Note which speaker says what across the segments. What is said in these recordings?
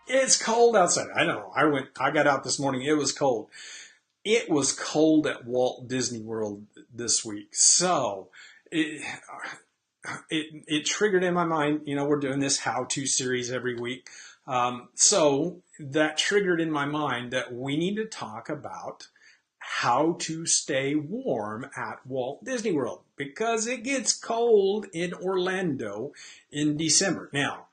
Speaker 1: It's cold outside. I know. I got out this morning. It was cold. It was cold at Walt Disney World this week. So it, it triggered in my mind, we're doing this how-to series every week. So that triggered in my mind that we need to talk about how to stay warm at Walt Disney World because it gets cold in Orlando in December. Now,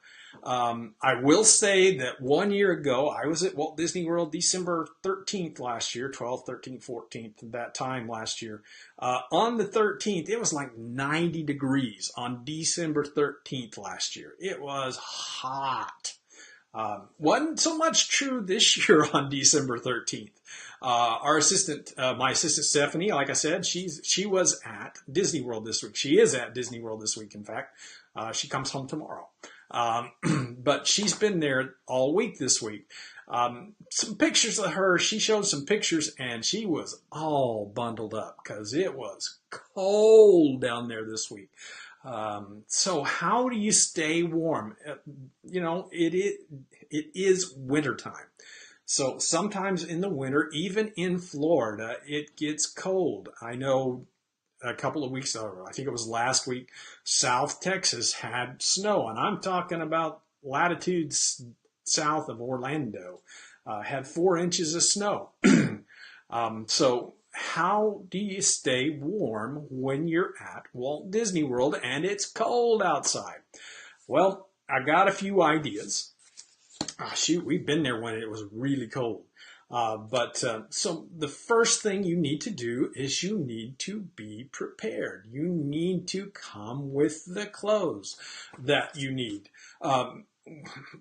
Speaker 1: I will say that 1 year ago, I was at Walt Disney World December 13th last year, 12th, 13th, 14th, that time last year. On the 13th, it was like 90 degrees on December 13th last year. It was hot. Wasn't so much true this year on December 13th. My assistant Stephanie, like I said, she was at Disney World this week. She is at Disney World this week, in fact. She comes home tomorrow. But she's been there all week this week. Some pictures of her, she showed some pictures and she was all bundled up because it was cold down there this week. So how do you stay warm? It is wintertime. So sometimes in the winter, even in Florida, it gets cold. I know a couple of weeks ago, I think it was last week, South Texas had snow, and I'm talking about latitudes south of Orlando, had 4 inches of snow. So how do you stay warm when you're at Walt Disney World and it's cold outside? Well, I got a few ideas. Shoot, we've been there when it was really cold. So the first thing you need to do is you need to be prepared. You need to come with the clothes that you need.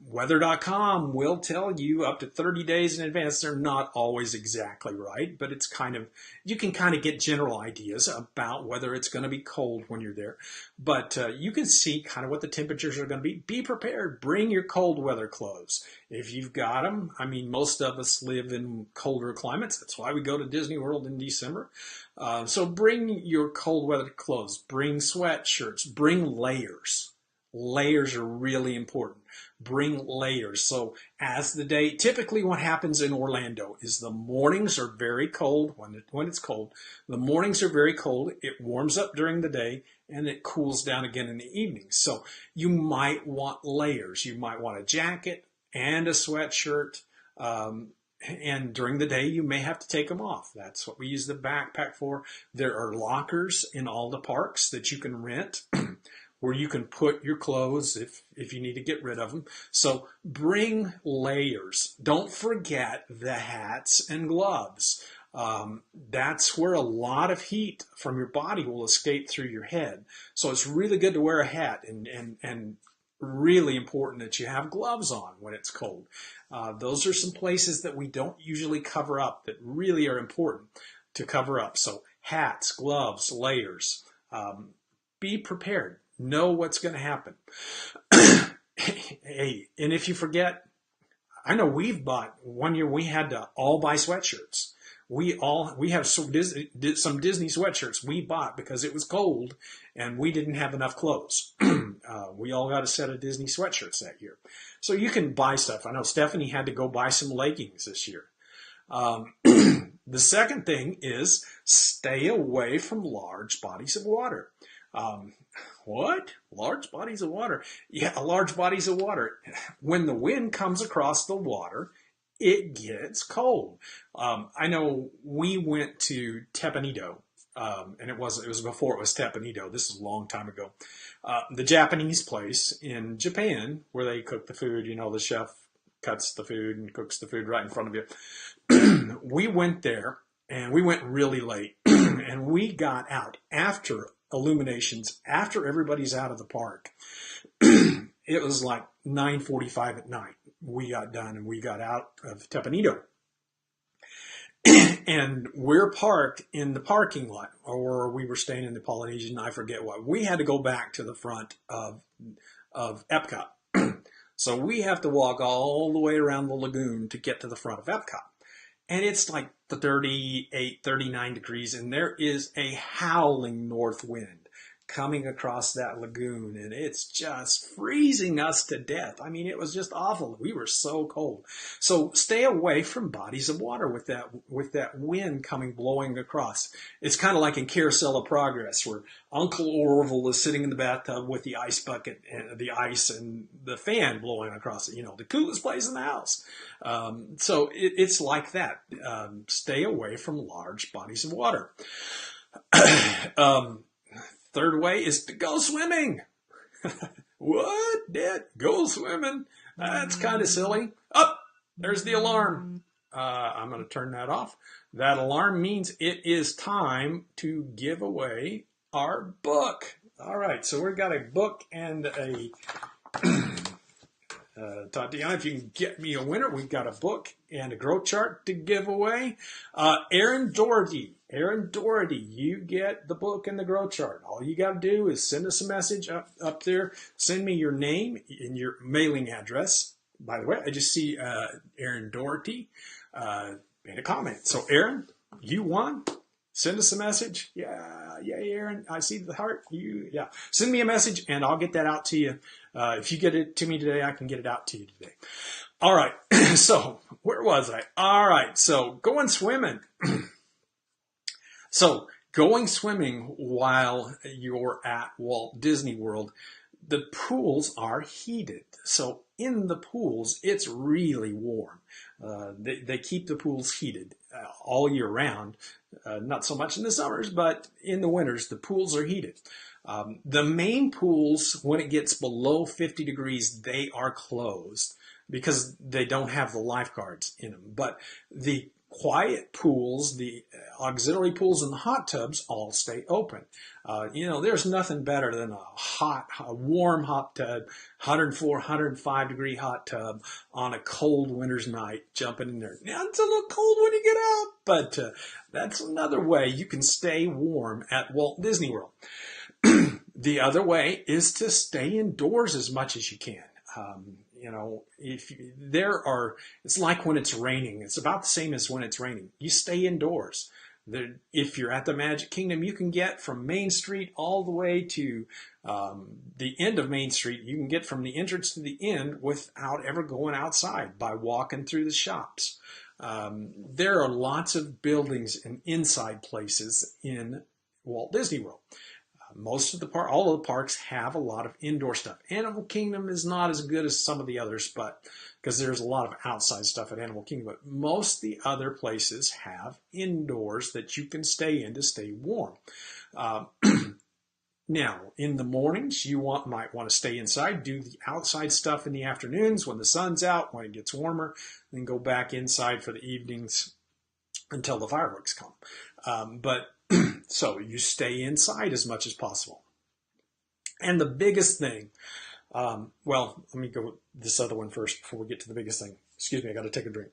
Speaker 1: Weather.com will tell you up to 30 days in advance. They're not always exactly right, but you can kind of get general ideas about whether it's going to be cold when you're there. But you can see kind of what the temperatures are going to be. Be prepared. Bring your cold weather clothes. If you've got them, I mean, most of us live in colder climates. That's why we go to Disney World in December. So bring your cold weather clothes. Bring sweatshirts. Bring layers. Layers are really important. Bring layers. So typically what happens in Orlando is the mornings are very cold when it's cold. The mornings are very cold. It warms up during the day and it cools down again in the evening. So you might want layers. You might want a jacket and a sweatshirt. And during the day, you may have to take them off. That's what we use the backpack for. There are lockers in all the parks that you can rent where you can put your clothes if you need to get rid of them. So bring layers. Don't forget the hats and gloves. That's where a lot of heat from your body will escape through your head. So it's really good to wear a hat and really important that you have gloves on when it's cold. Those are some places that we don't usually cover up that really are important to cover up. So hats, gloves, layers. Be prepared. Know what's going to happen. Hey, and if you forget, I know we've bought 1 year we had to all buy sweatshirts. We have some Disney sweatshirts we bought because it was cold and we didn't have enough clothes. We all got a set of Disney sweatshirts that year. So you can buy stuff. I know Stephanie had to go buy some leggings this year. The second thing is stay away from large bodies of water. What? Large bodies of water? Yeah, large bodies of water. When the wind comes across the water, it gets cold. I know we went to Tepanito, and it was before it was Tepanito. This is a long time ago. The Japanese place in Japan where they cook the food. The chef cuts the food and cooks the food right in front of you. We went there, and we went really late, and we got out after illuminations, after everybody's out of the park. It was like 9:45 at night. We got done and we got out of Tepanito. And we're parked in the parking lot, or we were staying in the Polynesian, I forget what. We had to go back to the front of Epcot. So we have to walk all the way around the lagoon to get to the front of Epcot. And it's like 38, 39 degrees, and there is a howling north wind. coming across that lagoon, and it's just freezing us to death. I mean, it was just awful. We were so cold. So stay away from bodies of water with that wind coming blowing across. It's kind of like in Carousel of Progress, where Uncle Orville is sitting in the bathtub with the ice bucket and the ice and the fan blowing across it. The coolest place in the house. So it's like that. Stay away from large bodies of water. Third way is to go swimming. What? Dad? Go swimming? That's kind of silly. Oh, there's the alarm. I'm going to turn that off. That alarm means it is time to give away our book. All right, so we've got a book and a... Tatiana, if you can get me a winner, we've got a book and a growth chart to give away. Aaron Doherty, you get the book and the growth chart. All you got to do is send us a message up there. Send me your name and your mailing address. By the way, I just see Aaron Doherty made a comment. So, Aaron, you won. Send us a message. Yeah, Aaron. I see the heart. Yeah. Send me a message and I'll get that out to you. If you get it to me today, I can get it out to you today. All right. So where was I? All right. So going swimming. So going swimming while you're at Walt Disney World, the pools are heated. So in the pools, it's really warm. They keep the pools heated all year round. Not so much in the summers, but in the winters, the pools are heated. The main pools, when it gets below 50 degrees, they are closed because they don't have the lifeguards in them. But the quiet pools, the auxiliary pools, and the hot tubs all stay open. There's nothing better than a warm hot tub, 104, 105 degree hot tub on a cold winter's night, jumping in there. Now, it's a little cold when you get out, but that's another way you can stay warm at Walt Disney World. The other way is to stay indoors as much as you can. It's like when it's raining. It's about the same as when it's raining. You stay indoors. If you're at the Magic Kingdom, you can get from Main Street all the way to the end of Main Street. You can get from the entrance to the end without ever going outside by walking through the shops. There are lots of buildings and inside places in Walt Disney World. All of the parks have a lot of indoor stuff. Animal Kingdom is not as good as some of the others, but because there's a lot of outside stuff at Animal Kingdom, but most of the other places have indoors that you can stay in to stay warm. Now, in the mornings, you might want to stay inside, do the outside stuff in the afternoons when the sun's out, when it gets warmer, then go back inside for the evenings until the fireworks come. So you stay inside as much as possible. And the biggest thing, let me go with this other one first before we get to the biggest thing. Excuse me, I got to take a drink.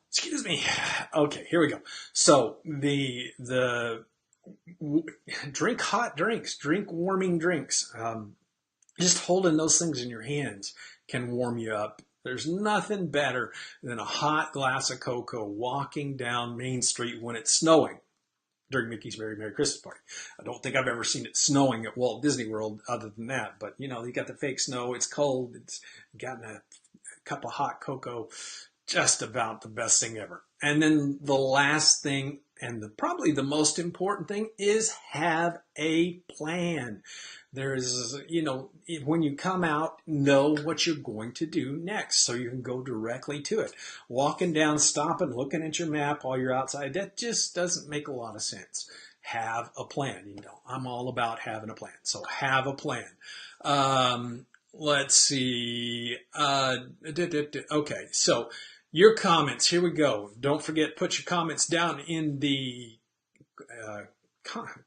Speaker 1: Excuse me. Okay, here we go. So the drink hot drinks, drink warming drinks. Just holding those things in your hands can warm you up. There's nothing better than a hot glass of cocoa walking down Main Street when it's snowing during Mickey's Very Merry Christmas Party. I don't think I've ever seen it snowing at Walt Disney World other than that. But, you got the fake snow. It's cold. It's gotten a cup of hot cocoa. Just about the best thing ever. And then the last thing, and probably the most important thing, is have a plan. There's, when you come out, know what you're going to do next so you can go directly to it. Walking down, stopping, looking at your map while you're outside, that just doesn't make a lot of sense. Have a plan. I'm all about having a plan. So have a plan. Let's see. Okay, so your comments. Here we go. Don't forget, put your comments down in the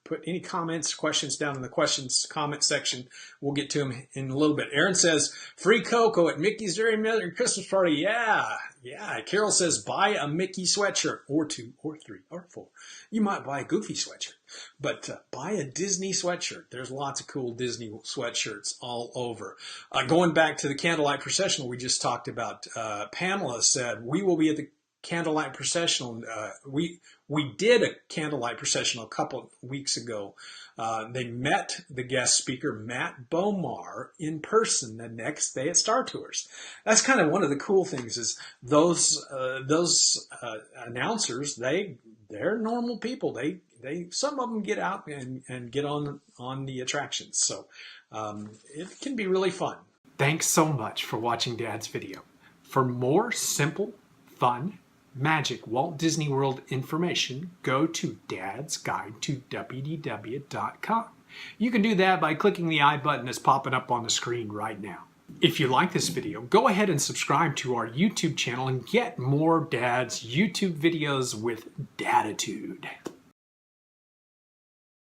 Speaker 1: put any comments, questions down in the comment section. We'll get to them in a little bit. Aaron says, free cocoa at Mickey's Very Merry Christmas Party. Yeah. Carol says, buy a Mickey sweatshirt, or 2, or 3, or 4. You might buy a Goofy sweatshirt, but buy a Disney sweatshirt. There's lots of cool Disney sweatshirts all over. Going back to the candlelight procession we just talked about, Pamela said, we will be at the candlelight processional. We did a candlelight processional a couple of weeks ago. They met the guest speaker, Matt Bomar, in person the next day at Star Tours. That's kind of one of the cool things is those announcers, they're normal people. They some of them get out and get on the attractions. So it can be really fun. Thanks so much for watching Dad's video. For more simple, fun, magic Walt Disney World information, go to Dad's Guide to WDW.com. You can do that by clicking the I button that's popping up on the screen right now. If you like this video, go ahead and subscribe to our YouTube channel and get more Dad's YouTube videos with Daditude.